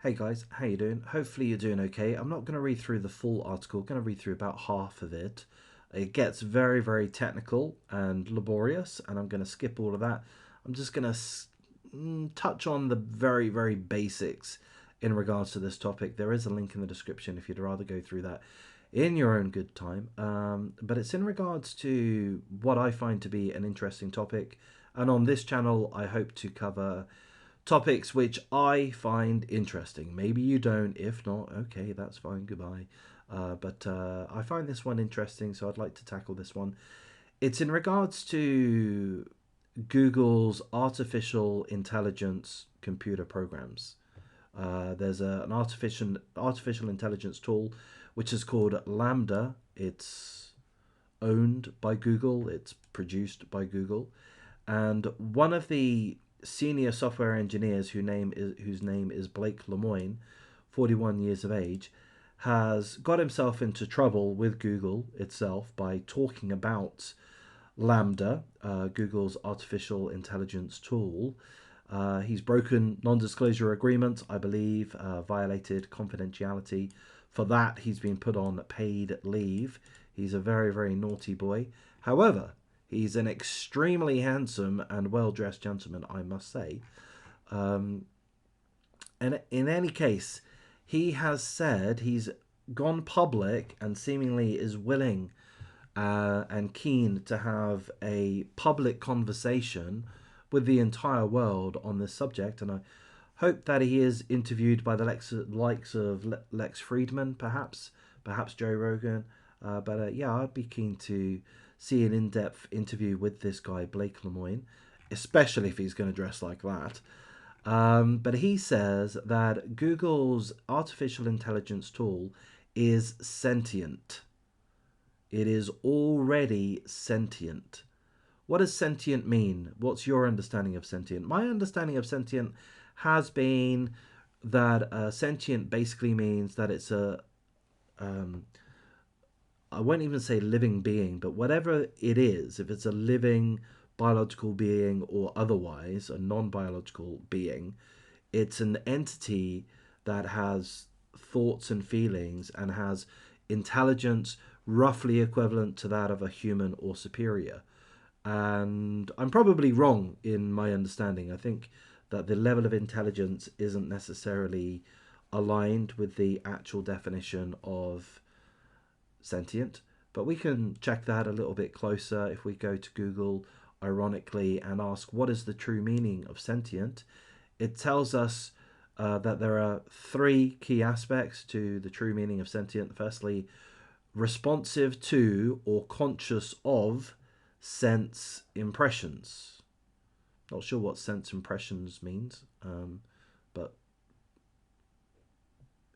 Hey guys, how you doing? Hopefully you're doing okay. I'm not going to read through the full article. I'm going to read through about half of it. It gets very, very technical and laborious, and I'm going to skip all of that. I'm just going to touch on the very, very basics in regards to this topic. There is a link in the description if you'd rather go through that in your own good time. But it's in regards to what I find to be an interesting topic. And on this channel, I hope to cover topics which I find interesting. Maybe you don't. If not, okay, that's fine. Goodbye. But I find this one interesting, so I'd like to tackle this one. It's in regards to Google's artificial intelligence computer programs. There's an artificial intelligence tool which is called LaMDA. It's owned by Google. It's produced by Google, and one of the senior software engineers whose name is Blake Lemoine, 41 years of age, has got himself into trouble with Google itself by talking about LaMDA, Google's artificial intelligence tool. He's broken non-disclosure agreements, I believe, violated confidentiality. For that, he's been put on paid leave. He's a very, very naughty boy. However, he's an extremely handsome and well-dressed gentleman, I must say. Um, and in any case, he has said he's gone public and seemingly is willing and keen to have a public conversation with the entire world on this subject. And I hope that he is interviewed by the likes of Lex Friedman, perhaps Joe Rogan. But yeah, I'd be keen to see an in-depth interview with this guy, Blake Lemoine, especially if he's going to dress like that. But he says that Google's artificial intelligence tool is sentient. It is already sentient. What does sentient mean? What's your understanding of sentient? My understanding of sentient has been that sentient basically means that it's um, I won't even say living being, but whatever it is, if it's a living biological being or otherwise a non-biological being, it's an entity that has thoughts and feelings and has intelligence roughly equivalent to that of a human or superior. And I'm probably wrong in my understanding. I think that the level of intelligence isn't necessarily aligned with the actual definition of sentient, but we can check that a little bit closer if we go to Google, ironically, and ask what is the true meaning of sentient. It tells us that there are three key aspects to the true meaning of sentient. Firstly, responsive to or conscious of sense impressions. Not sure what sense impressions means, but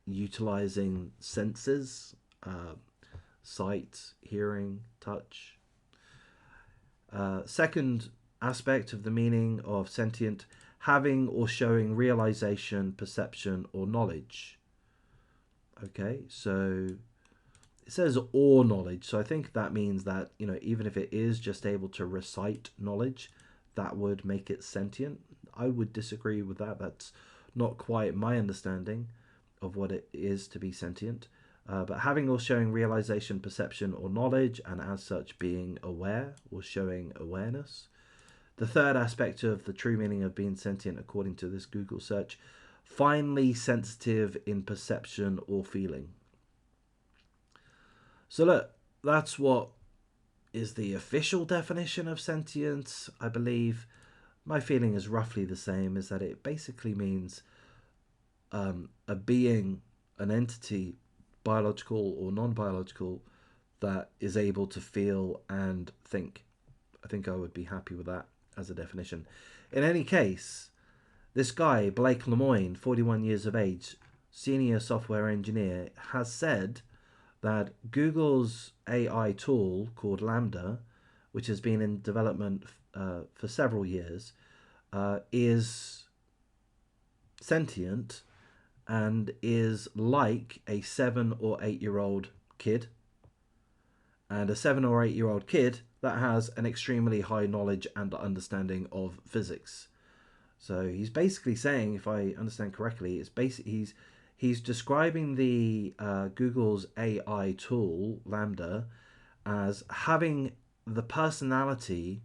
utilizing senses, sight, hearing, touch. Second aspect of the meaning of sentient, having or showing realization, perception, or knowledge. Okay, so it says or knowledge, so I think that means that, even if it is just able to recite knowledge, that would make it sentient. I would disagree with that. That's not quite my understanding of what it is to be sentient. But having or showing realization, perception, or knowledge, and as such being aware or showing awareness. The third aspect of the true meaning of being sentient, according to this Google search, finely sensitive in perception or feeling. So look, that's what is the official definition of sentience, I believe. My feeling is roughly the same, is that it basically means a being, an entity, biological or non-biological, that is able to feel and think. I think I would be happy with that as a definition. In any case, this guy, Blake Lemoine, 41 years of age, senior software engineer, has said that Google's AI tool called LaMDA, which has been in development for several years, is sentient and is like a 7 or 8 year old kid. And a 7 or 8 year old kid that has an extremely high knowledge and understanding of physics. So he's basically saying, if I understand correctly, it's basically he's describing the Google's AI tool LaMDA as having the personality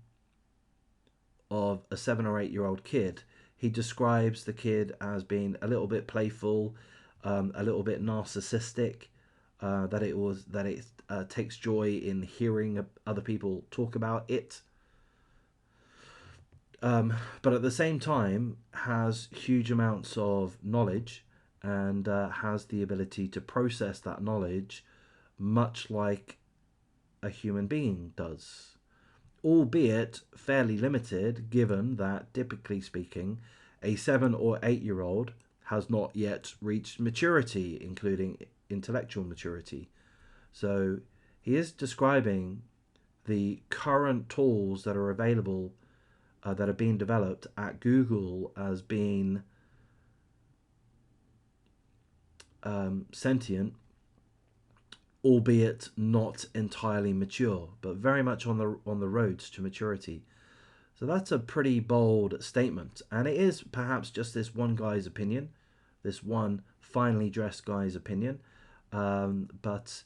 of a 7 or 8 year old kid. He describes the kid as being a little bit playful, a little bit narcissistic. That it takes joy in hearing other people talk about it, but at the same time has huge amounts of knowledge and has the ability to process that knowledge much like a human being does, albeit fairly limited, given that, typically speaking, a 7 or 8 year old has not yet reached maturity, including intellectual maturity. So he is describing the current tools that are available, that are being developed at Google, as being sentient, albeit not entirely mature, but very much on the roads to maturity. So that's a pretty bold statement, and it is perhaps just this one guy's opinion, this one finely dressed guy's opinion, but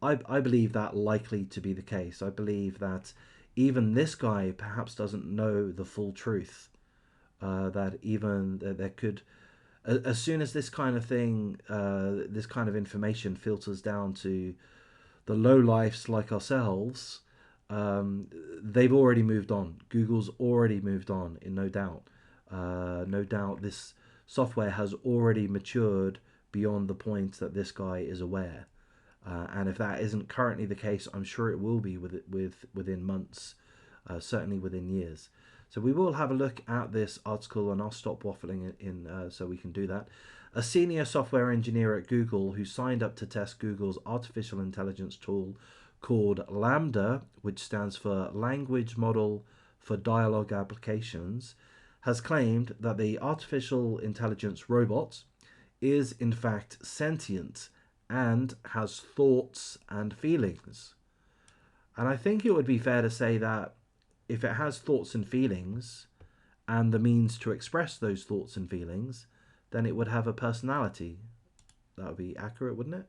I believe that likely to be the case. I believe that even this guy perhaps doesn't know the full truth. That even there could, as soon as this kind of thing, this kind of information filters down to the low lifes like ourselves, they've already moved on. Google's already moved on, in no doubt. No doubt this software has already matured beyond the point that this guy is aware. And if that isn't currently the case, I'm sure it will be within months, certainly within years. So we will have a look at this article, and I'll stop waffling so we can do that. A senior software engineer at Google who signed up to test Google's artificial intelligence tool called LaMDA, which stands for Language Model for Dialogue Applications, has claimed that the artificial intelligence robot is in fact sentient and has thoughts and feelings. And I think it would be fair to say that if it has thoughts and feelings and the means to express those thoughts and feelings, then it would have a personality. That would be accurate, wouldn't it?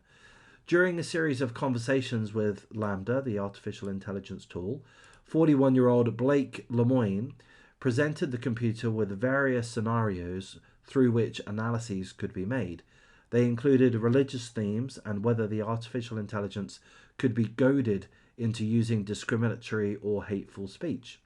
During a series of conversations with LaMDA, the artificial intelligence tool, 41-year-old Blake Lemoine presented the computer with various scenarios through which analyses could be made. They included religious themes and whether the artificial intelligence could be goaded into using discriminatory or hateful speech.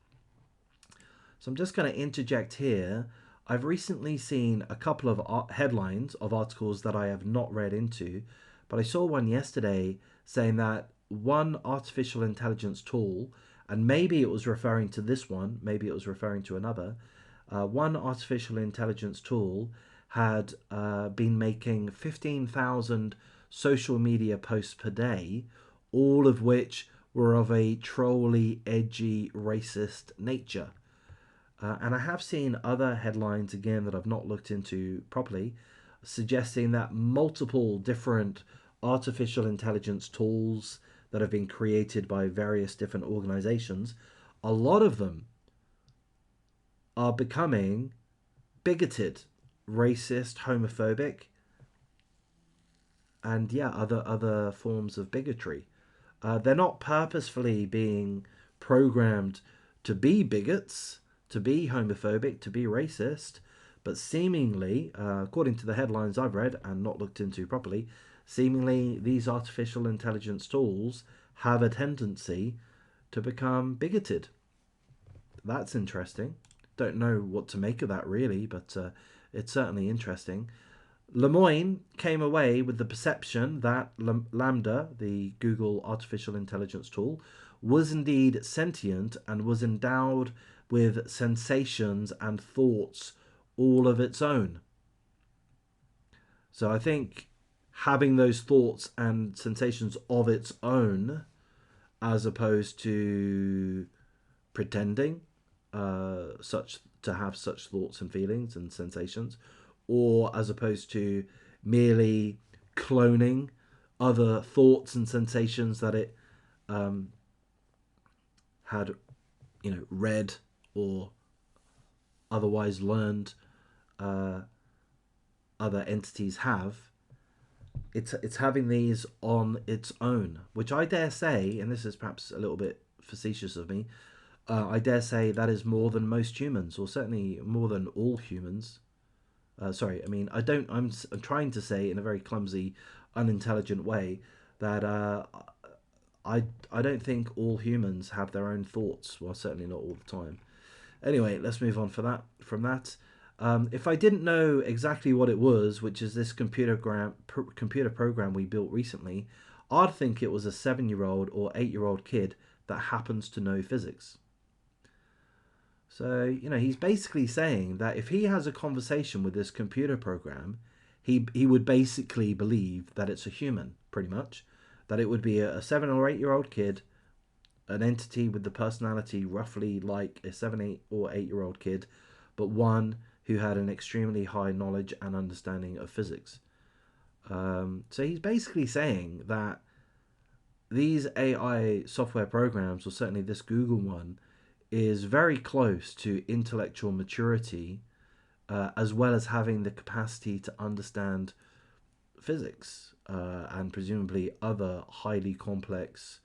So I'm just going to interject here. I've recently seen a couple of headlines of articles that I have not read into, but I saw one yesterday saying that one artificial intelligence tool, and maybe it was referring to this one, maybe it was referring to another, one artificial intelligence tool had been making 15,000 social media posts per day, all of which were of a trolly, edgy, racist nature. And I have seen other headlines, again, that I've not looked into properly, suggesting that multiple different artificial intelligence tools that have been created by various different organizations, a lot of them are becoming bigoted, racist, homophobic, and yeah, other forms of bigotry. They're not purposefully being programmed to be bigots, to be homophobic, to be racist, but seemingly, according to the headlines I've read and not looked into properly, seemingly these artificial intelligence tools have a tendency to become bigoted. That's interesting. Don't know what to make of that really, but it's certainly interesting. Lemoine came away with the perception that LaMDA, the Google artificial intelligence tool, was indeed sentient and was endowed with sensations and thoughts all of its own. So I think having those thoughts and sensations of its own, as opposed to pretending such to have such thoughts and feelings and sensations, or as opposed to merely cloning other thoughts and sensations that it had, read or otherwise learned uh, other entities have. It's having these on its own, which I dare say, and this is perhaps a little bit facetious of me, I dare say that is more than most humans, or certainly more than all humans. Sorry, I mean I don't. I'm trying to say in a very clumsy, unintelligent way that I don't think all humans have their own thoughts. Well, certainly not all the time. Anyway, let's move on for that. From that, if I didn't know exactly what it was, which is this computer program we built recently, I'd think it was a 7-year-old or 8-year-old kid that happens to know physics. So, he's basically saying that if he has a conversation with this computer program, he would basically believe that it's a human, pretty much. That it would be a 7 or 8-year-old kid, an entity with the personality roughly like a 7, 8 or 8-year-old kid, but one who had an extremely high knowledge and understanding of physics. So he's basically saying that these AI software programs, or certainly this Google one, is very close to intellectual maturity, as well as having the capacity to understand physics and presumably other highly complex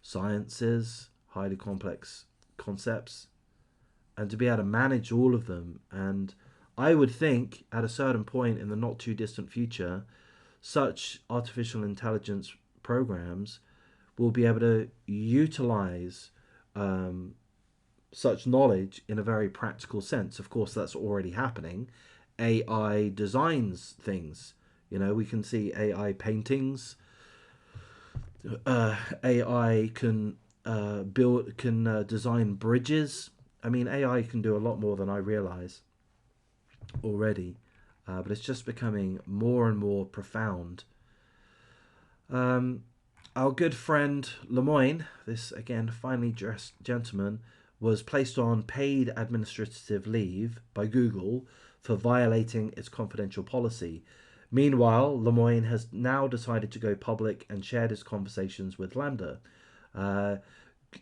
sciences, highly complex concepts, and to be able to manage all of them. And I would think at a certain point in the not too distant future, such artificial intelligence programs will be able to utilize such knowledge in a very practical sense. Of course, that's already happening. AI designs things. We can see AI paintings. AI can design bridges. I mean, AI can do a lot more than I realize already, but it's just becoming more and more profound. Our good friend Lemoyne, this again finely dressed gentleman, was placed on paid administrative leave by Google for violating its confidential policy. Meanwhile, Lemoyne has now decided to go public and shared his conversations with LaMDA. And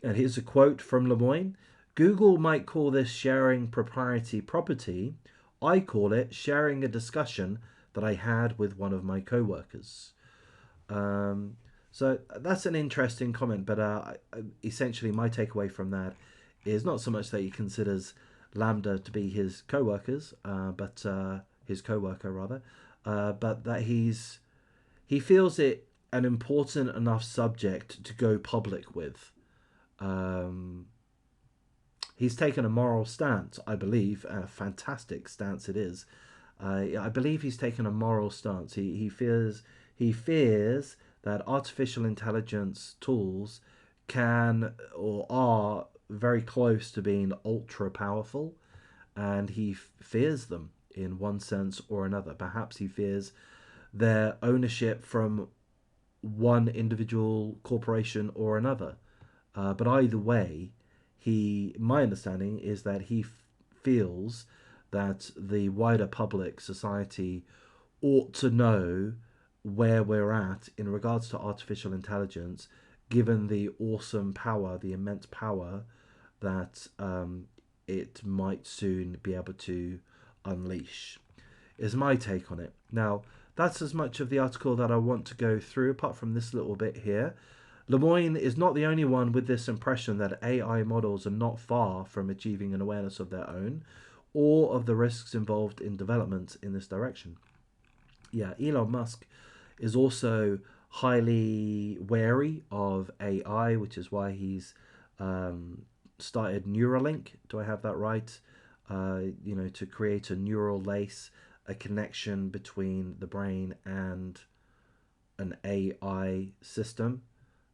here's a quote from Lemoyne: Google might call this sharing proprietary property. I call it sharing a discussion that I had with one of my co-workers. So that's an interesting comment, but essentially my takeaway from that is not so much that he considers LaMDA to be his co-workers, but his co-worker rather, but that he feels it an important enough subject to go public with. He's taken a moral stance, I believe, a fantastic stance it is. I believe he's taken a moral stance. He fears that artificial intelligence tools can or are very close to being ultra powerful, and he fears them in one sense or another. Perhaps he fears their ownership from one individual corporation or another. But either way, my understanding is that he feels that the wider public society ought to know where we're at in regards to artificial intelligence, given the awesome power, the immense power that it might soon be able to unleash, is my take on it. Now, that's as much of the article that I want to go through, apart from this little bit here. Lemoyne is not the only one with this impression that AI models are not far from achieving an awareness of their own, or of the risks involved in development in this direction. Yeah, Elon Musk is also highly wary of AI, which is why he's started Neuralink. Do I have that right? To create a neural lace, a connection between the brain and an AI system.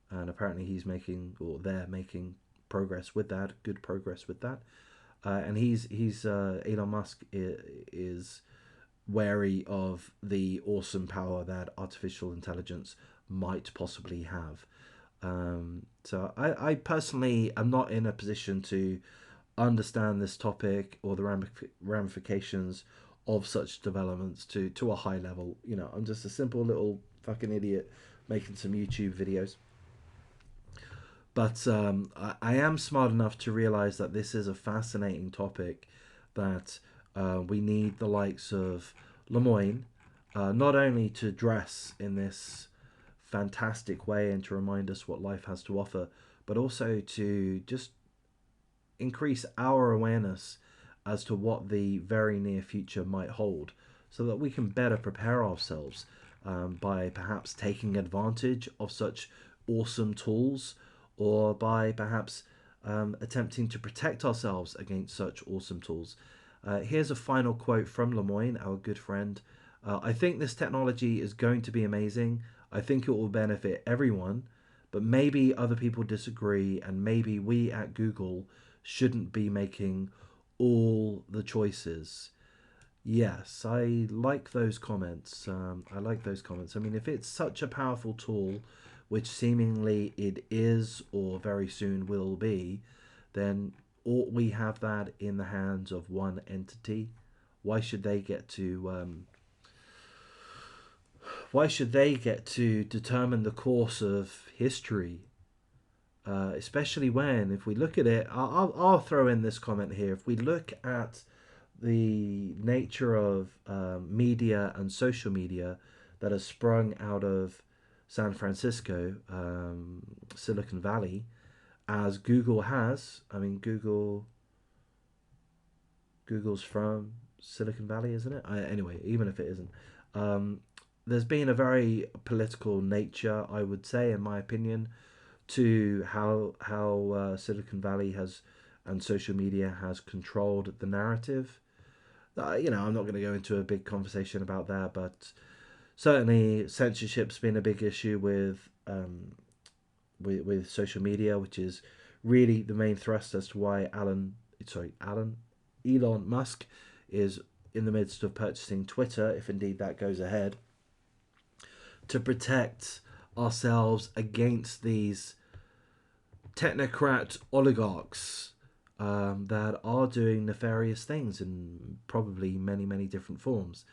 And apparently he's making, or they're making progress with that, good progress with that. And Elon Musk is wary of the awesome power that artificial intelligence might possibly have. So I personally am not in a position to understand this topic or the ramifications of such developments to a high level. I'm just a simple little fucking idiot making some YouTube videos. But I am smart enough to realize that this is a fascinating topic that we need the likes of Lemoyne, not only to dress in this fantastic way and to remind us what life has to offer, but also to just increase our awareness as to what the very near future might hold so that we can better prepare ourselves by perhaps taking advantage of such awesome tools or by perhaps attempting to protect ourselves against such awesome tools. Here's a final quote from Lemoyne, our good friend. I think this technology is going to be amazing. I think it will benefit everyone, but maybe other people disagree, and maybe we at Google shouldn't be making all the choices. Yes, I like those comments. I like those comments. I mean, if it's such a powerful tool, which seemingly it is or very soon will be, then ought we have that in the hands of one entity? Why should they get to why should they get to determine the course of history? Especially when, if we look at it, I'll throw in this comment here. If we look at the nature of media and social media that has sprung out of San Francisco, Silicon Valley, as Google has. I mean, Google's from Silicon Valley, isn't it? Anyway, even if it isn't, um, there's been a very political nature, I would say, in my opinion, to how Silicon Valley has and social media has controlled the narrative. I'm not going to go into a big conversation about that, but certainly censorship's been a big issue with social media, which is really the main thrust as to why Elon Musk is in the midst of purchasing Twitter, if indeed that goes ahead, to protect ourselves against these technocrat oligarchs that are doing nefarious things in probably many, many different forms.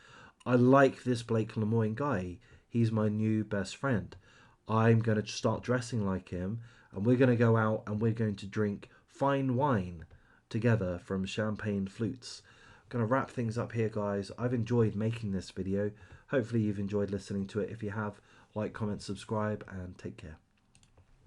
I like this Blake Lemoyne guy. He's my new best friend. I'm going to start dressing like him, and we're going to go out and we're going to drink fine wine together from champagne flutes. I'm going to wrap things up here, guys. I've enjoyed making this video. Hopefully you've enjoyed listening to it. If you have, like, comment, subscribe, and take care.